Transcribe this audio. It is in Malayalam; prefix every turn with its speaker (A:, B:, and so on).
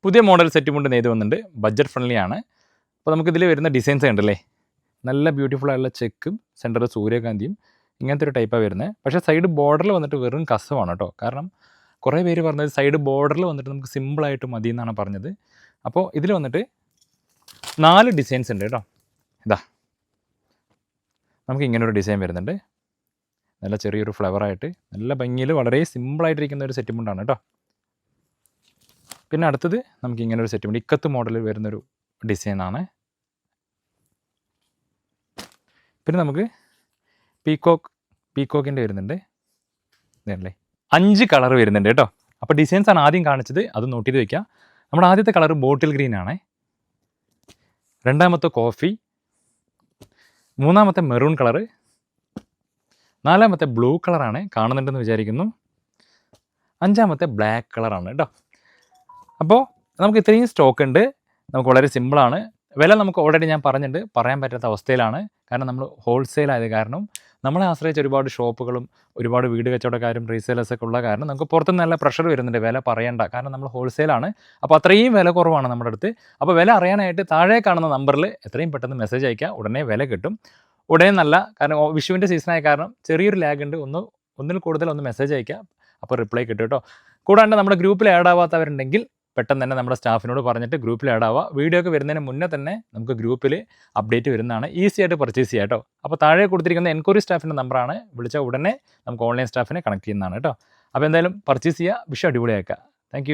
A: പുതിയ മോഡൽ സെറ്റ് മുണ്ട് നെയ്ത് വന്നിട്ടുണ്ട്. ബഡ്ജറ്റ് ഫ്രണ്ട്ലി ആണ്. അപ്പോൾ നമുക്കിതിൽ വരുന്ന ഡിസൈൻസ് ഉണ്ടല്ലേ, നല്ല ബ്യൂട്ടിഫുൾ ആയിട്ടുള്ള ചെക്കും സെൻറ്ററിൽ സൂര്യകാന്തിയും ഇങ്ങനത്തെ ഒരു ടൈപ്പാണ് വരുന്നത്. പക്ഷേ സൈഡ് ബോർഡറിൽ വന്നിട്ട് വെറും കസവാണ് കേട്ടോ. കാരണം കുറേ പേര് പറഞ്ഞത് സൈഡ് ബോർഡറിൽ വന്നിട്ട് നമുക്ക് സിമ്പിളായിട്ട് മതി എന്നാണ് പറഞ്ഞത്. അപ്പോൾ ഇതിൽ വന്നിട്ട് 4 ഡിസൈൻസ് ഉണ്ട് കേട്ടോ. ഇതാ നമുക്ക് ഇങ്ങനൊരു ഡിസൈൻ വരുന്നുണ്ട്. നല്ല ചെറിയൊരു ഫ്ലവറായിട്ട് നല്ല ഭംഗിയിൽ വളരെ സിമ്പിളായിട്ടിരിക്കുന്ന ഒരു സെറ്റ് മുണ്ടാണ് കേട്ടോ. പിന്നെ അടുത്തത് നമുക്ക് ഇങ്ങനെ ഒരു സെറ്റ് മുണ്ട് ഇക്കത്ത് മോഡലിൽ വരുന്നൊരു ഡിസൈനാണ്. പിന്നെ നമുക്ക് പീക്കോക്കിൻ്റെ വരുന്നുണ്ട്. ഇതല്ലേ 5 കളർ വരുന്നുണ്ട് കേട്ടോ. അപ്പോൾ ഡിസൈൻസാണ് ആദ്യം കാണിച്ചത്, അത് നോട്ട് ചെയ്ത് വയ്ക്കുക. നമ്മുടെ ആദ്യത്തെ കളർ ബോട്ടിൽ ഗ്രീൻ ആണ്, രണ്ടാമത്തെ കോഫി, മൂന്നാമത്തെ മെറൂൺ കളറ്, നാലാമത്തെ ബ്ലൂ കളറാണ്, കാണുന്നുണ്ടെന്ന് വിചാരിക്കുന്നു, അഞ്ചാമത്തെ ബ്ലാക്ക് കളറാണ് കേട്ടോ. അപ്പോൾ നമുക്ക് ഇത്രയും സ്റ്റോക്ക് ഉണ്ട്. നമുക്ക് വളരെ സിമ്പിളാണ്. വില നമുക്ക് ഓൾറെഡി ഞാൻ പറഞ്ഞിട്ടുണ്ട്, പറയാൻ പറ്റാത്ത അവസ്ഥയിലാണ്. കാരണം നമ്മൾ ഹോൾസെയിൽ ആയത് കാരണം നമ്മളെ ആശ്രയിച്ച് ഒരുപാട് ഷോപ്പുകളും ഒരുപാട് വീട് കച്ചവടക്കാരും റീസെയിലേഴ്സൊക്കെ ഉള്ള കാരണം നമുക്ക് പുറത്തുനിന്ന് നല്ല പ്രഷർ വരുന്നുണ്ട്. വില പറയണ്ട, കാരണം നമ്മൾ ഹോൾസെയിലാണ്. അപ്പോൾ അത്രയും വില കുറവാണ് നമ്മുടെ അടുത്ത്. അപ്പോൾ വില അറിയാനായിട്ട് താഴെ കാണുന്ന നമ്പറിൽ എത്രയും പെട്ടെന്ന് മെസ്സേജ് അയക്കുക, ഉടനെ വില കിട്ടും. ഉടനെ നല്ല, കാരണം വിഷുവിൻ്റെ സീസണായ കാരണം ചെറിയൊരു ലാഗ് ഉണ്ട്. ഒന്നിൽ കൂടുതൽ മെസ്സേജ് അയക്കുക, അപ്പോൾ റിപ്ലൈ കിട്ടും കേട്ടോ. കൂടാണ്ട് നമ്മുടെ ഗ്രൂപ്പിൽ ആഡ് ആവാത്തവരുണ്ടെങ്കിൽ പെട്ടെന്ന് തന്നെ നമ്മുടെ സ്റ്റാഫിനോട് പറഞ്ഞിട്ട് ഗ്രൂപ്പിൽ ആഡ് ആവുക. വീഡിയോ ഒക്കെ വരുന്നതിന് മുന്നേ തന്നെ നമുക്ക് ഗ്രൂപ്പിൽ അപ്ഡേറ്റ് വരുന്നതാണ്. ഈസി ആയിട്ട് പർച്ചേസ് ചെയ്യാം കേട്ടോ. അപ്പോൾ താഴെ കൊടുത്തിരിക്കുന്ന എൻക്വയറി സ്റ്റാഫിൻ്റെ നമ്പറാണ്, വിളിച്ചാൽ ഉടനെ നമുക്ക് ഓൺലൈൻ സ്റ്റാഫിനെ കണക്ട് ചെയ്യുന്നതാണ് കേട്ടോ. അപ്പോൾ എന്തായാലും പർച്ചേസ് ചെയ്യുക, വിഷയം അടിപൊളിയാക്കുക. താങ്ക്